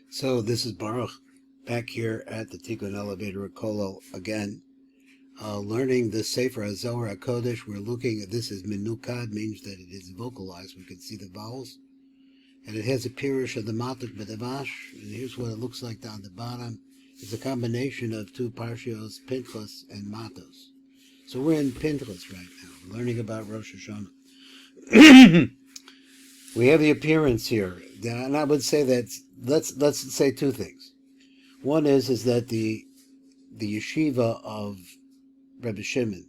So this is Baruch, back here at the Tikkun Elevator at Kollel again, learning the Sefer ZOHAR HaKodesh. We're looking at this as Menukad, means that it is vocalized. We can see the vowels. And it has a pirush of the Matuk B'Davash, and here's what it looks like down the bottom. It's a combination of two parshios, Pinchas and Matos. So we're in Pinchas right now, learning about Rosh Hashanah. We have the appearance here, and I would say that let's say two things. One is that the yeshiva of Rebbe Shimon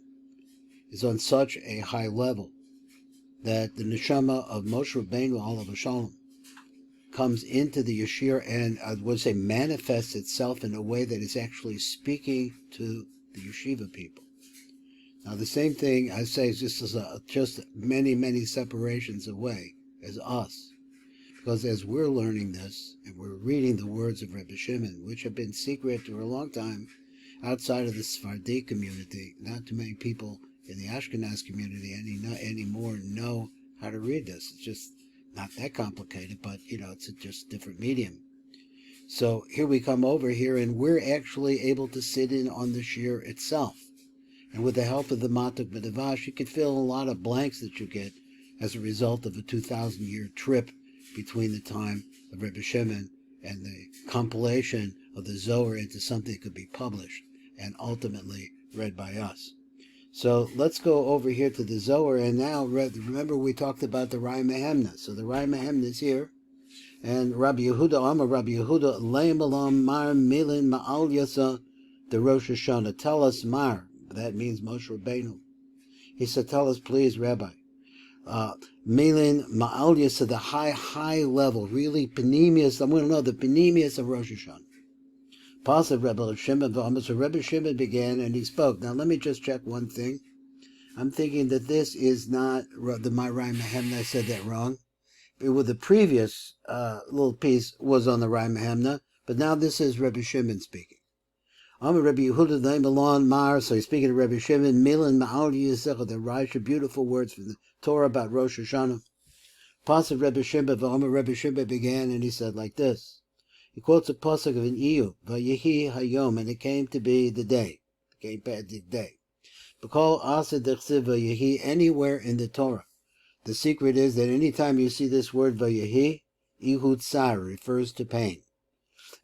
is on such a high level that the neshama of Moshe Rabbeinu Alav Shalom comes into the yeshir and I would say manifests itself in a way that is actually speaking to the yeshiva people. Now the same thing I say is just many separations away as us, because as we're learning this and we're reading the words of Rebbe Shimon, which have been secret for a long time outside of the Sephardi community, not too many people in the Ashkenaz community anymore know how to read this. It's just not that complicated, but it's just a different medium. So here we come over here and we're actually able to sit in on the shir itself. And with the help of the Matuk B'Davash, you can fill a lot of blanks that you get as a result of a 2,000-year trip between the time of Rebbe Shimon and the compilation of the Zohar into something that could be published and ultimately read by us. So let's go over here to the Zohar, and now remember we talked about the Rai Mehemna. So the Rai Mehemna is here, and Rabbi YEHUDA Amar Rabbi YEHUDA Leim Alam Mar Milin Ma'al Yasa the Rosh Hashanah. Tell us Mar. That means Moshe Rabbeinu. He said, tell us please, Rabbi. Milin Ma'al Yasa, the high level, really panemius. I want to know the panemius of Rosh Hashanah. Pasuk Rebbe Shimon, so Rebbe Shimon began and he spoke. Now let me just check one thing. I'm thinking that this is not the Rai Mehemna. I said that wrong. With the previous little piece was on the Rai Mehemna, but now this is Rebbe Shimon speaking. I'm a Rebbe Yehuda Leim Alon Mar, so he's speaking to Rebbe Shimon. Milan Ma'al Yisech, the Rashi, beautiful words from the Torah about Rosh Hashanah. Pasuk Rebbe Shimon, Rebbe Shimon began and he said like this. He quotes a pasuk of an Iyu, Vayehi Hayom, and it came to be the day. It came to be the day. B'kol Asa Dechsiv Vayehi, anywhere in the Torah. The secret is that anytime you see this word Vayehi, Ihud Tsar refers to pain.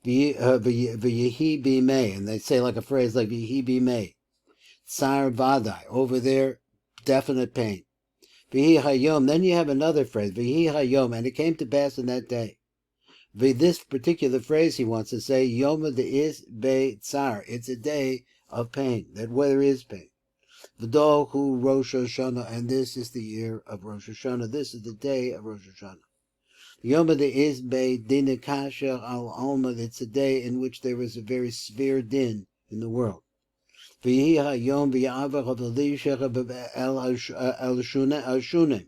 Vayehi Bimei, and they say like a phrase like Vayehi Bimei. Tsar Vadai, over there, definite pain. Vayehi Hayom, then you have another phrase, Vayehi Hayom, and it came to pass in that day. This particular phrase he wants to say, Yom De'is Be Tsar, it's a day of pain, that where there is pain. V'do hu Rosh Hashanah, and this is the year of Rosh Hashanah, this is the day of Rosh Hashanah. Yom De'is Be Din Kasher Al Alma, it's a day in which there is a very severe din in the world. V'yi Hayom V'yavar of Elisha El Shunem.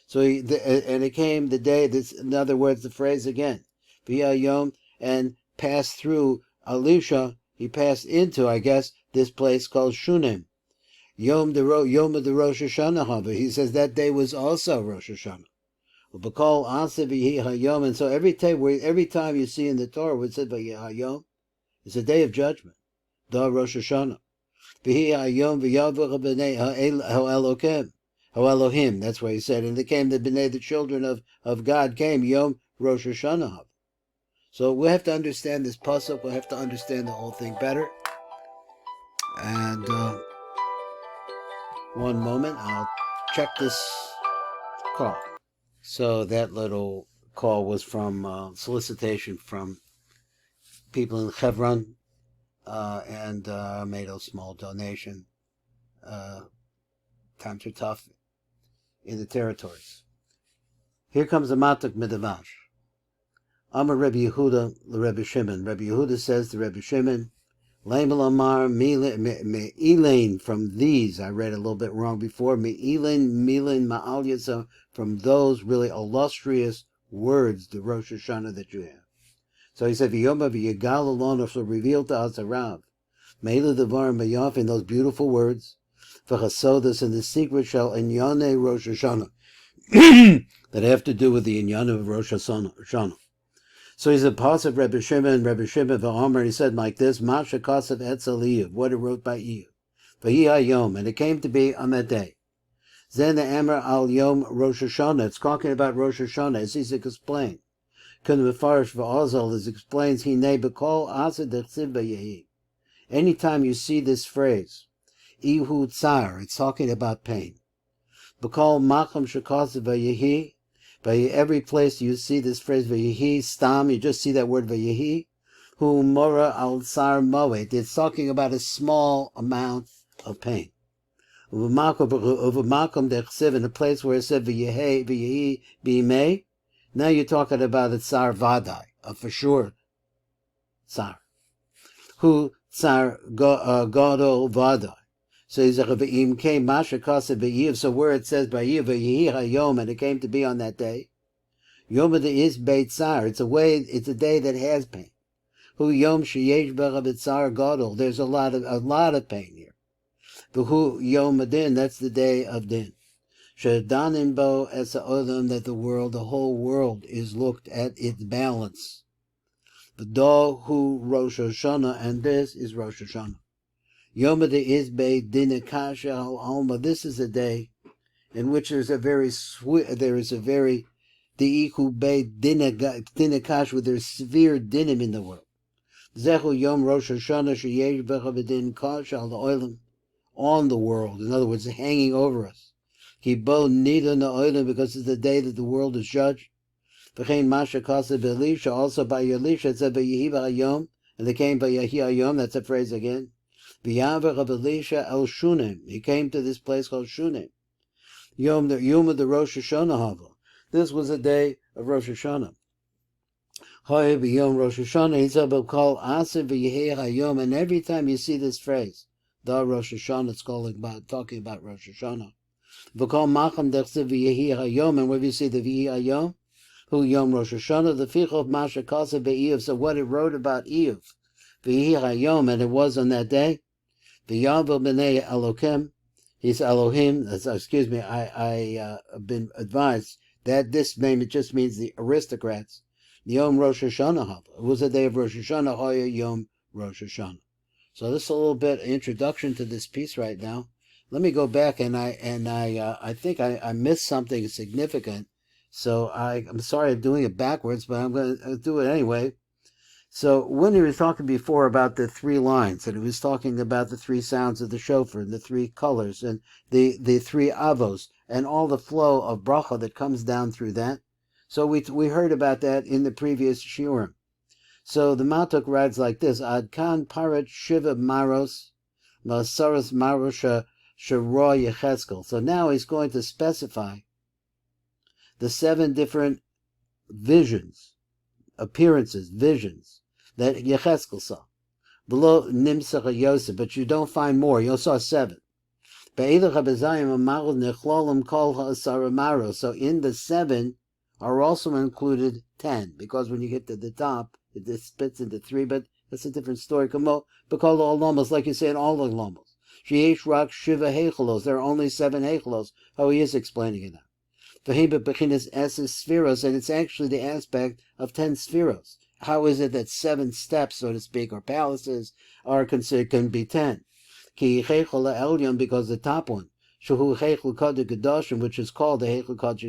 So and it came the day, this, in other words, the phrase again. Yom, and passed through Elisha, he passed into, I guess, this place called Shunem. Yom of the Rosh Hashanah, he says that day was also Rosh Hashanah. And so every time you see in the Torah where it said Yom, it's a day of judgment. The Rosh Hashanah. Elohim, that's why he said, and they came the children of God came, Yom Rosh Hashanah. So we have to understand this pasuk. We'll have to understand the whole thing better. And one moment, I'll check this call. So that little call was from solicitation from people in Hebron, and made a small donation. Times are tough in the territories. Here comes the Matuk B'Davash. Amar Rebbe Yehuda Rebbe Shimon. Rebbe Yehuda says to Rebbe Shimon, Leim Lamar Me'elain, from these, I read a little bit wrong before, Me'elain Milin Ma'al Yasa, from those really illustrious words, the Rosh Hashanah that you have. So he said, V'yoma v'yigal alon, so revealed to us a Rav. Me'ela Devar Mayaf, in those beautiful words, V'chasodas, and the secret shall Inyane Rosh Hashanah, that have to do with the Inyan of Rosh Hashanah. So he's a pasuk of Rabbi Shimon v'Omer, and he said like this, Masha Kasav Etzaliyev, what it wrote by Iyuv. V'hi hayom, and it came to be on that day. Zen the Amr al Yom Rosh Hashanah, it's talking about Rosh Hashanah, as he's explained. Kun Mefarish v'Ozal, as explains, Hinei b'kol asa dechsiv b'yehi. Anytime you see this phrase, Ihu Tsar, it's talking about pain. B'kol macham shekasav b'yehi, by every place you see this phrase Vayehi Stam, you just see that word Vayehi, Hu Mora al Sar Moed. It's talking about a small amount of pain. Uvamakam dechsiv, in a place where it said Vayehi B'imei, now you're talking about a Tsar Vadai, a for sure Tsar. Hu Tsar Gadol Vadai. So he's a V'im came Masha Kasa B'yiv. So where it says B'yiv V'yihi Hayom, and it came to be on that day. Yom is Beit Tsar. It's a day that has pain. Hu Yom Sheyesh B'Tsar Gadol. There's a lot of pain here. V'hu Yom Adin. That's the day of Din. Shedanim Bo Esa Olam, that the whole world is looked at its balance. V'do Hu Rosh Hashanah, and this is Rosh Hashanah. Yom is Beit Din Kasha Al Alma. This is a day in which there is a very Di'iku Beit Dinakash, where there's severe dinim in the world. Zechu Yom Rosh Hashanah Sheyesh Becha B'Din Kash Al Oilam, on the world. In other words, hanging over us. Ki Bo Nida Na Oilam, because it's the day that the world is judged. V'chein Masha Kasa B'Elisha, also by Elisha, it said V'yehi V'Hayom, and they came by Yehi Hayom, that's a phrase again. V'yaver of Elisha El Shunem, he came to this place called Shunem. Yom of the Rosh Hashanah Hava. This was a day of Rosh Hashanah. Hoy b'yom Rosh Hashanah, he said, "Call Asir v'Yehei Hayom," and every time you see this phrase, the Rosh Hashanah, it's talking about Rosh Hashanah. V'kol macham dechsiv v'Yehei Hayom, and whenever you see the V'Yehei Hayom, Hu Yom Rosh Hashanah, the Fichov Masha Kasa Be'iyuv. So what it wrote about Iyuv, V'Yehei Hayom, and it was on that day. V'Yavel b'nei Elokim, he's Elohim. Excuse me, I have been advised that this name, it just means the aristocrats. Yom Rosh Hashanah. It was the day of Rosh Hashanah. Hoya Yom Rosh Hashanah. So this is a little bit introduction to this piece right now. Let me go back, and I think I missed something significant. So I'm sorry I'm doing it backwards, but I'm going to do it anyway. So when he was talking before about the three lines, and he was talking about the three sounds of the shofar, and the three colors, and the three avos, and all the flow of bracha that comes down through that. So we heard about that in the previous shiurim. So the Matuk writes like this: Ad kan parat shiva maros, masaras marosha sharo yecheskel. So now he's going to specify the 7 different visions, appearances, visions that Yecheskel saw. Below Nimsach Yosef, but you don't find more. You saw 7. So in the 7 are also included 10, because when you get to the top, it splits into 3, but that's a different story. Because all lomos, like you say in all the lomos. Sheyesh rak shiva hechelos. There are only 7 hechelos. Oh, he is explaining it now. And it's actually the aspect of 10 spheros. How is it that 7 steps, so to speak, or palaces are considered, can be 10? Because the top one, which is called the Heichel Kaddish,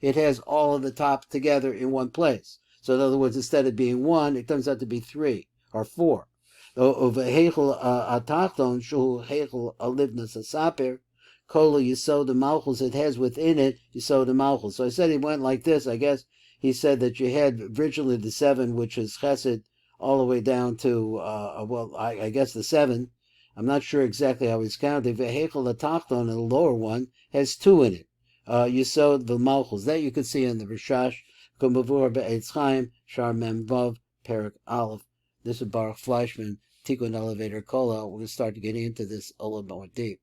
it has all of the top together in one place. So in other words, instead of being 1, it turns out to be 3 or 4. Over Heichel Atachton, Heichel Alivnas Asaper, Kola Yisod Malchus, it has within it Yisod Malchus. So I said he went like this. I guess he said that you had originally the 7, which is Chesed, all the way down to, I guess the 7. I'm not sure exactly how he's counting. Vehechel Atachton, the lower one, has 2 in it. Yisod Malchus. That you can see in the Rishash, Kumavur Be'etz Chaim, Shar Mem Vav, Perak Aleph. This is Baruch Fleischman, Tikkun Elevator Kola. We're going to start getting into this a little more deep.